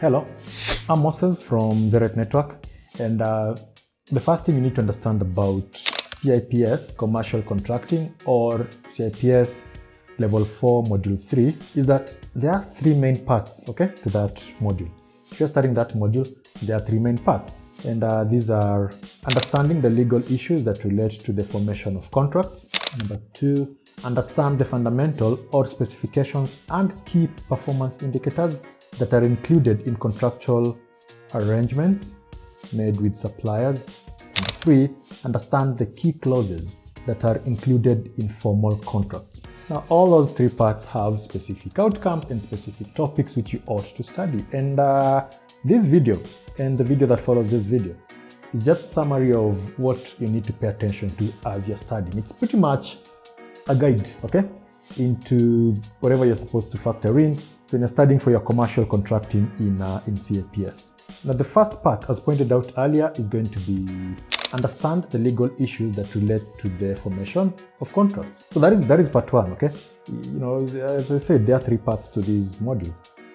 Hello, I'm Moses from Zerite Network, and the first thing you need to understand about CIPS Commercial Contracting or CIPS Level 4 Module 3 is that there are three main parts, okay, to that module. If you're studying that module, there are three main parts, and these are understanding the legal issues that relate to the formation of contracts. Number 2, understand the fundamental or specifications and key performance indicators that are included in contractual arrangements made with suppliers. Number 3, understand the key clauses that are included in formal contracts. Now, all those three parts have specific outcomes and specific topics which you ought to study. And this video and the video that follows this video is just a summary of what you need to pay attention to as you're studying. It's pretty much a guide, okay, into whatever you're supposed to factor in when you're studying for your commercial contracting in CIPS. Now, the first part, as pointed out earlier, is going to be understand the legal issues that relate to the formation of contracts. So that is part 1, okay? You know, as I said, there are three parts to this module.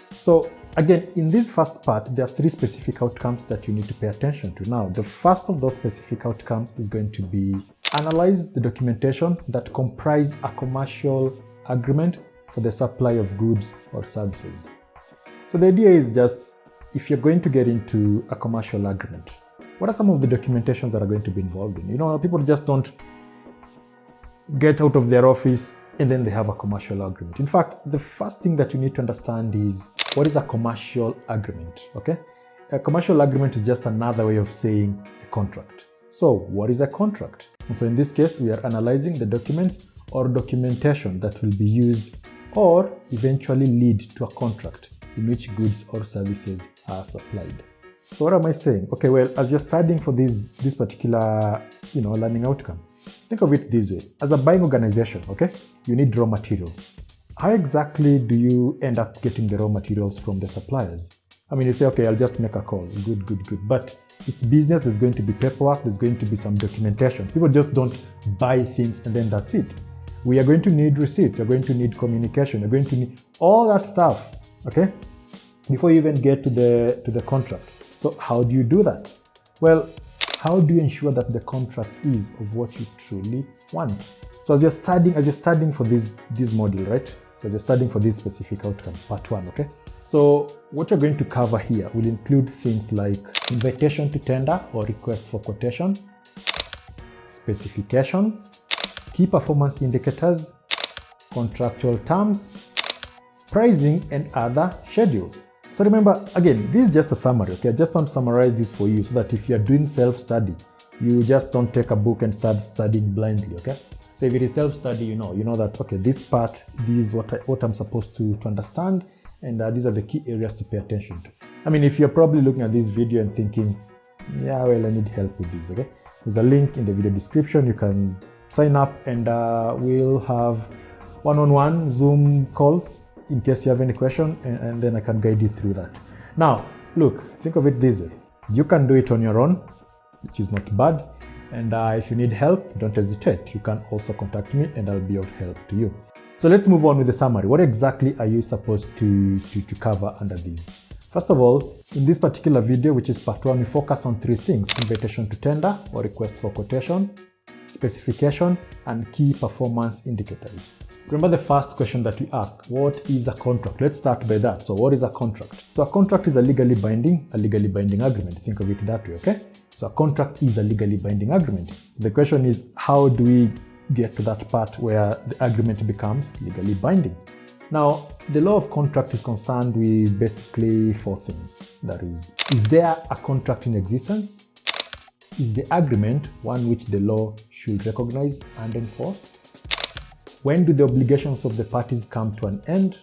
So again, in this first part, there are three specific outcomes that you need to pay attention to. Now, the first of those specific outcomes is going to be analyze the documentation that comprise a commercial agreement for the supply of goods or services. So the idea is just, if you're going to get into a commercial agreement, what are some of the documentations that are going to be involved in? You know, people just don't get out of their office and then they have a commercial agreement. In fact, the first thing that you need to understand is what is a commercial agreement, okay? A commercial agreement is just another way of saying a contract. So what is a contract? And so in this case, we are analyzing the documents or documentation that will be used or eventually lead to a contract in which goods or services are supplied. So what am I saying? Okay, well, as you're studying for this particular, learning outcome, think of it this way. As a buying organization, okay, you need raw materials. How exactly do you end up getting the raw materials from the suppliers? I mean, you say, okay, I'll just make a call. Good. But it's business, there's going to be paperwork, there's going to be some documentation. People just don't buy things and then that's it. We are going to need receipts, you're going to need communication, you're going to need all that stuff, okay, before you even get to the contract. So how do you do that? Well, how do you ensure that the contract is of what you truly want? So as you're studying for this module, right? So as you're studying for this specific outcome, part 1, okay? So what you're going to cover here will include things like invitation to tender or request for quotation, specification, key performance indicators, contractual terms, pricing, and other schedules. So remember, again, this is just a summary, okay? I just want to summarize this for you so that if you're doing self-study, you just don't take a book and start studying blindly, okay? So if it is self-study, you know that, okay, this part, this is what I'm supposed to understand, and these are the key areas to pay attention to. I mean, if you're probably looking at this video and thinking, yeah, well, I need help with this, okay? There's a link in the video description. You can sign up and we'll have one-on-one Zoom calls in case you have any question, and then I can guide you through that. Now, look, think of it this way. You can do it on your own, which is not bad. And if you need help, don't hesitate. You can also contact me and I'll be of help to you. So let's move on with the summary. What exactly are you supposed to cover under these? First of all, in this particular video, which is part 1, we focus on three things: invitation to tender or request for quotation, specification, and key performance indicators. Remember the first question that we asked, what is a contract? Let's start by that. So what is a contract? So a contract is a legally binding agreement. Think of it that way, okay? So a contract is a legally binding agreement. So the question is, how do we get to that part where the agreement becomes legally binding? Now, the law of contract is concerned with basically 4 things. That is there a contract in existence? Is the agreement one which the law should recognize and enforce? When do the obligations of the parties come to an end?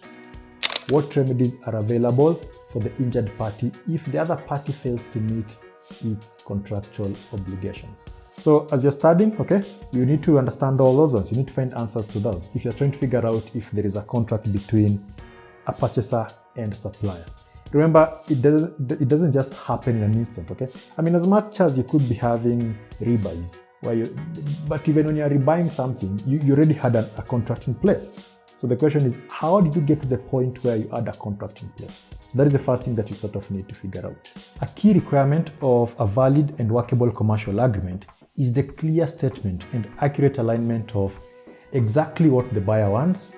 What remedies are available for the injured party if the other party fails to meet its contractual obligations? So as you're studying, okay, you need to understand all those ones. You need to find answers to those if you're trying to figure out if there is a contract between a purchaser and supplier. Remember, it doesn't just happen in an instant, okay? I mean, as much as you could be having rebuys, but even when you're rebuying something, you already had a contract in place. So the question is, how did you get to the point where you add a contract in place? So that is the first thing that you sort of need to figure out. A key requirement of a valid and workable commercial agreement is the clear statement and accurate alignment of exactly what the buyer wants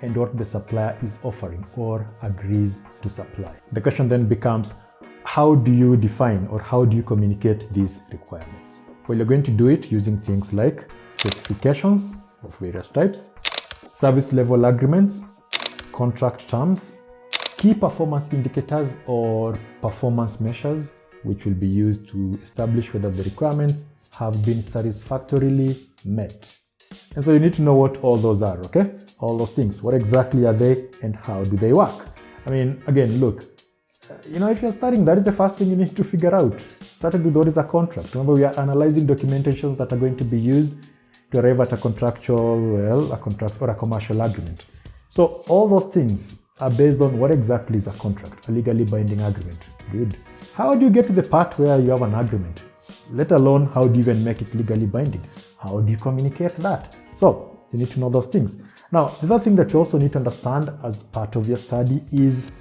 and what the supplier is offering or agrees to supply. The question then becomes, how do you define or how do you communicate these requirements? Well, you're going to do it using things like specifications of various types, service level agreements, contract terms, key performance indicators or performance measures, which will be used to establish whether the requirements have been satisfactorily met. And so you need to know what all those are, okay? All those things. What exactly are they and how do they work? I mean, again, look, if you're studying, that is the first thing you need to figure out. Started with what is a contract. Remember, we are analyzing documentations that are going to be used to arrive at a contractual, a contract or a commercial agreement. So all those things are based on what exactly is a contract, a legally binding agreement. Good. How do you get to the part where you have an agreement? Let alone how do you even make it legally binding? How do you communicate that? So you need to know those things. Now, the other thing that you also need to understand as part of your study is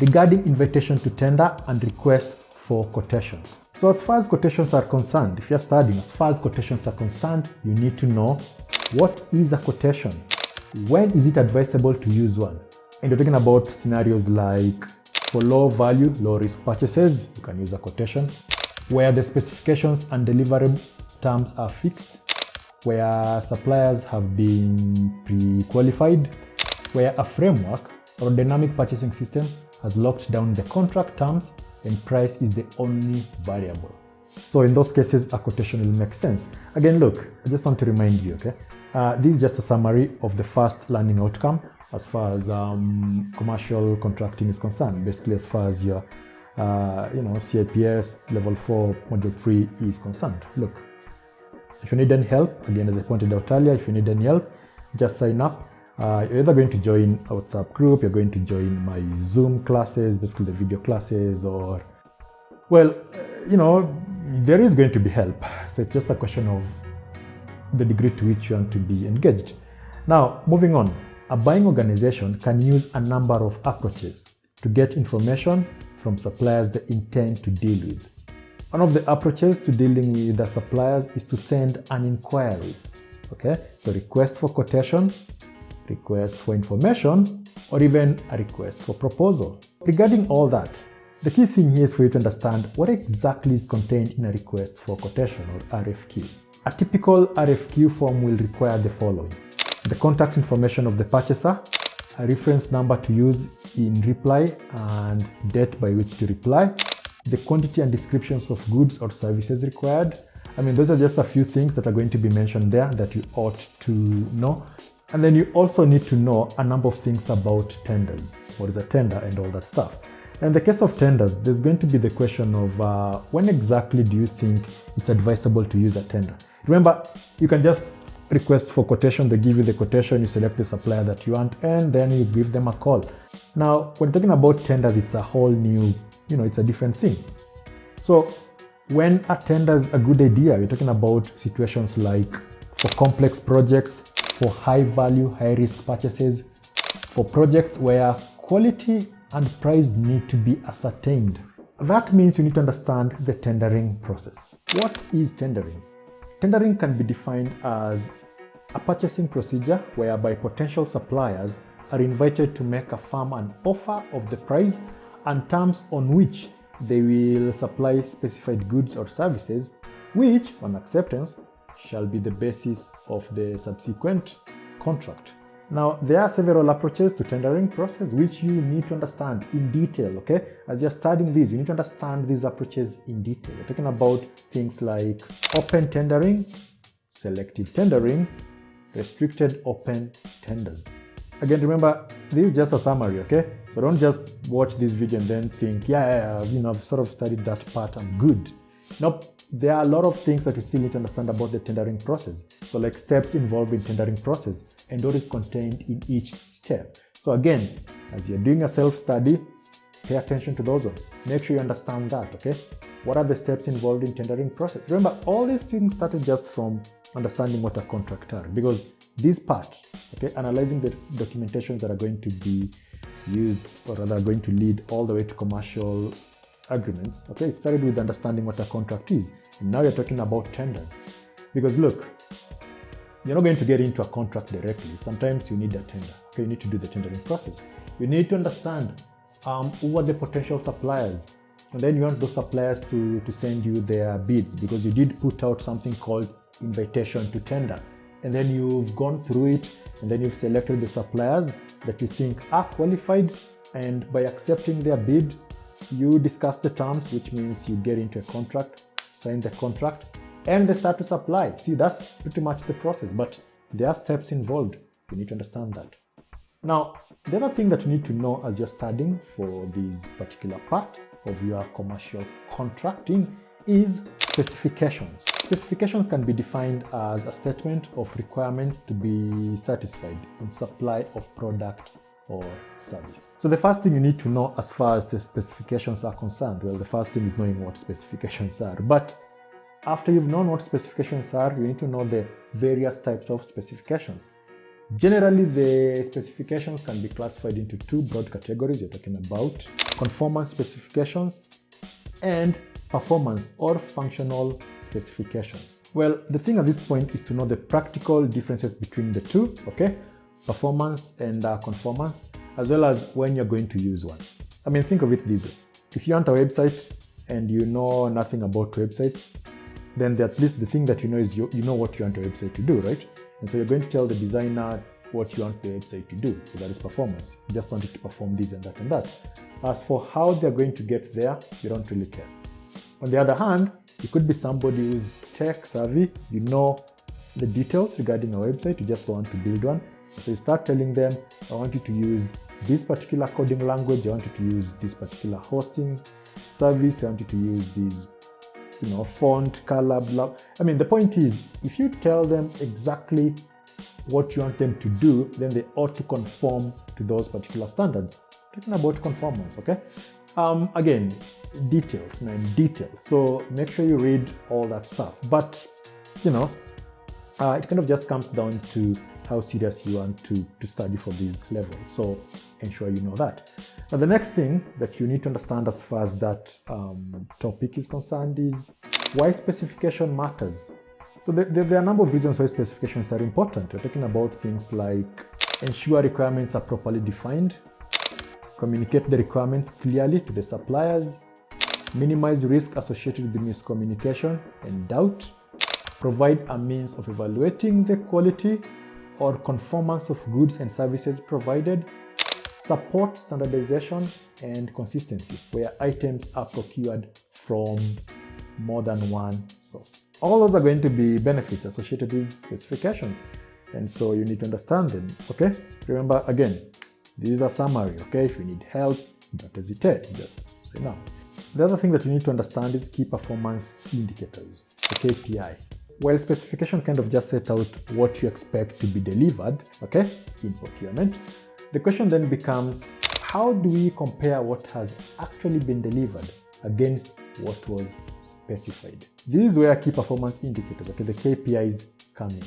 regarding invitation to tender and request for quotation. So as far as quotations are concerned, if you're studying, as far as quotations are concerned, you need to know what is a quotation? When is it advisable to use one? And you're talking about scenarios like for low value, low risk purchases, you can use a quotation. Where the specifications and delivery terms are fixed, where suppliers have been pre-qualified, where a framework or dynamic purchasing system has locked down the contract terms and price is the only variable. So in those cases, a quotation will make sense. Again, look, I just want to remind you, okay? This is just a summary of the first learning outcome as far as commercial contracting is concerned. Basically, as far as your CIPS level 4 module 3 is concerned. Look, if you need any help, again, as I pointed out earlier, if you need any help, just sign up. You're either going to join a WhatsApp group, you're going to join my Zoom classes, basically the video classes, or, well, there is going to be help. So it's just a question of the degree to which you want to be engaged. Now, moving on, a buying organization can use a number of approaches to get information from suppliers they intend to deal with. One of the approaches to dealing with the suppliers is to send an inquiry. Okay, so request for quotation, request for information, or even a request for proposal. Regarding all that, the key thing here is for you to understand what exactly is contained in a request for quotation or RFQ. A typical RFQ form will require the following: the contact information of the purchaser, a reference number to use in reply and date by which to reply, the quantity and descriptions of goods or services required. I mean, those are just a few things that are going to be mentioned there that you ought to know. And then you also need to know a number of things about tenders. What is a tender and all that stuff. In the case of tenders, there's going to be the question of when exactly do you think it's advisable to use a tender? Remember, you can just request for quotation, they give you the quotation, you select the supplier that you want, and then you give them a call. Now, when talking about tenders, it's a whole new, it's a different thing. So when a tender is a good idea, we're talking about situations like for complex projects, for high value, high risk purchases, for projects where quality and price need to be ascertained. That means you need to understand the tendering process. What is tendering? Tendering can be defined as a purchasing procedure whereby potential suppliers are invited to make a firm an offer of the price and terms on which they will supply specified goods or services, which, on acceptance, shall be the basis of the subsequent contract. Now, there are several approaches to tendering process which you need to understand in detail, okay? As you're studying these, you need to understand these approaches in detail. We're talking about things like open tendering, selective tendering, restricted open tenders. Again, remember, this is just a summary, okay? So don't just watch this video and then think, I've sort of studied that part, I'm good. Nope. There are a lot of things that you still need to understand about the tendering process. So like steps involved in tendering process and what is contained in each step. So again, as you're doing a self-study, pay attention to those ones. Make sure you understand that, okay? What are the steps involved in tendering process? Remember, all these things started just from understanding what a contract are, because this part, okay, analyzing the documentations that are going to be used or that are going to lead all the way to commercial agreements. Okay, it started with understanding what a contract is, and now you're talking about tenders. Because look, you're not going to get into a contract directly. Sometimes you need a tender. Okay, you need to do the tendering process. You need to understand who are the potential suppliers, and then you want those suppliers to send you their bids, because you did put out something called invitation to tender, and then you've gone through it, and then you've selected the suppliers that you think are qualified, and by accepting their bid, you discuss the terms, which means you get into a contract, sign the contract, and they start to supply. See, that's pretty much the process, but there are steps involved. You need to understand that. Now, the other thing that you need to know as you're studying for this particular part of your commercial contracting is specifications. Specifications can be defined as a statement of requirements to be satisfied in supply of product or service. So the first thing you need to know as far as the specifications are concerned, well, the first thing is knowing what specifications are. But after you've known what specifications are, you need to know the various types of specifications. Generally, the specifications can be classified into two broad categories. You're talking about conformance specifications and performance or functional specifications. Well, the thing at this point is to know the practical differences between the two, okay? Performance and conformance, as well as when you're going to use one. I mean, think of it this way. If you want a website and you know nothing about websites, then at least the thing that you know is you know what you want your website to do, right? And so you're going to tell the designer what you want the website to do. So that is performance. You just want it to perform this and that and that. As for how they're going to get there, you don't really care. On the other hand, you could be somebody who's tech savvy. You know the details regarding a website. You just want to build one. So you start telling them, I want you to use this particular coding language. I want you to use this particular hosting service. I want you to use this, font, color, blah. I mean, the point is, if you tell them exactly what you want them to do, then they ought to conform to those particular standards. Talking about conformance, okay? Again, details, man, details. So make sure you read all that stuff. But, it kind of just comes down to how serious you want to study for this level. So ensure you know that. Now, the next thing that you need to understand as far as that topic is concerned is why specification matters. So there are a number of reasons why specifications are important. We're talking about things like ensure requirements are properly defined, communicate the requirements clearly to the suppliers, minimize risk associated with miscommunication and doubt, provide a means of evaluating the quality or conformance of goods and services provided, support standardization and consistency, where items are procured from more than one source. All those are going to be benefits associated with specifications, and so you need to understand them, okay? Remember, again, this is a summary, okay? If you need help, don't hesitate, just say no. The other thing that you need to understand is key performance indicators, the KPI. While specification kind of just set out what you expect to be delivered, okay, in procurement, the question then becomes, how do we compare what has actually been delivered against what was specified? This is where key performance indicators, okay, the KPIs come in.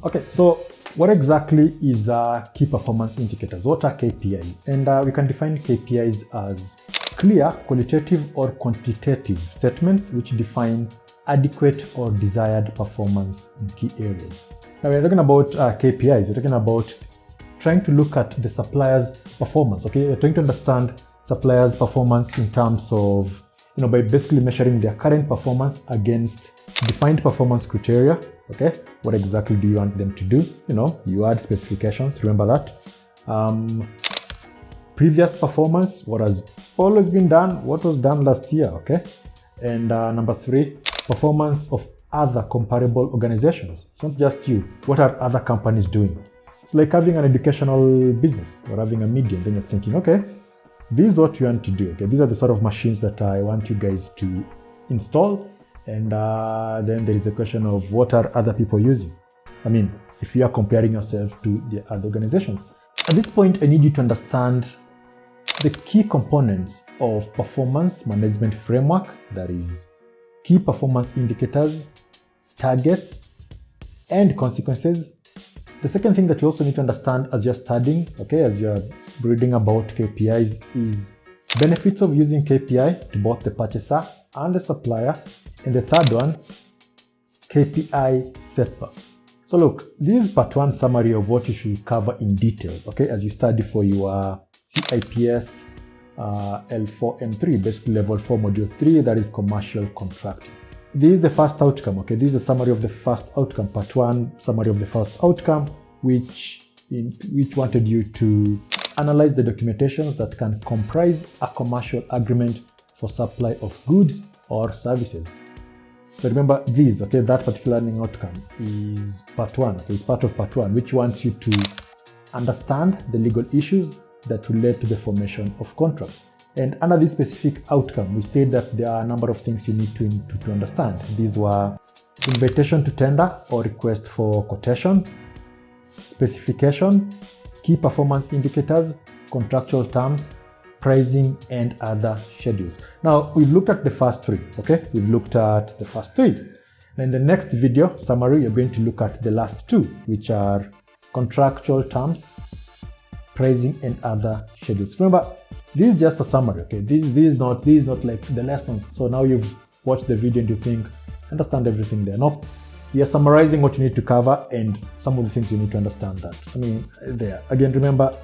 Okay, so what exactly is key performance indicators? What are KPIs? And we can define KPIs as clear, qualitative or quantitative statements which define adequate or desired performance in key areas. Now, we're talking about KPIs. We're talking about trying to look at the supplier's performance. Okay, we're trying to understand supplier's performance in terms of, by basically measuring their current performance against defined performance criteria. Okay, what exactly do you want them to do? You add specifications. Remember that. Previous performance, what has always been done, what was done last year. Okay, and number 3. Performance of other comparable organizations. It's not just you. What are other companies doing? It's like having an educational business or having a media. Then you're thinking, okay, this is what you want to do. Okay, these are the sort of machines that I want you guys to install. And then there is the question of what are other people using? I mean, if you are comparing yourself to the other organizations. At this point, I need you to understand the key components of performance management framework, that is key performance indicators, targets, and consequences, The second thing that you also need to understand as you're studying, okay, as you're reading about KPIs, is benefits of using KPI to both the purchaser and the supplier. And the third one, KPI setbacks. So look, this is part 1 summary of what you should cover in detail, okay, as you study for your CIPS L4M3, basically level 4 module 3, that is commercial contracting. This is the first outcome, okay, this is a summary of the first outcome, part 1 summary of the first outcome, which wanted you to analyze the documentations that can comprise a commercial agreement for supply of goods or services. So remember these, okay, that particular learning outcome is part 1, okay, it's part of part 1, which wants you to understand the legal issues that relate to the formation of contracts. And under this specific outcome, we said that there are a number of things you need to understand. These were invitation to tender or request for quotation, specification, key performance indicators, contractual terms, pricing, and other schedules. Now, we've looked at the first 3, okay? We've looked at the first 3. And in the next video summary, you're going to look at the last 2, which are contractual terms, pricing, and other schedules. Remember, this is just a summary, okay? This is not like the lessons. So now you've watched the video and you think, understand everything there. No, we are summarizing what you need to cover and some of the things you need to understand that. I mean, there. Again, remember,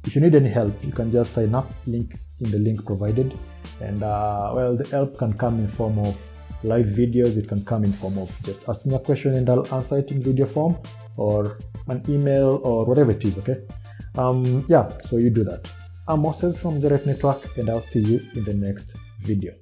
if you need any help, you can just sign up, link in the link provided. And well, the help can come in form of live videos. It can come in form of just asking a question and I'll answer it in video form, or an email, or whatever it is, okay? Yeah, so you do that. I'm Moses from Zerite Network, and I'll see you in the next video.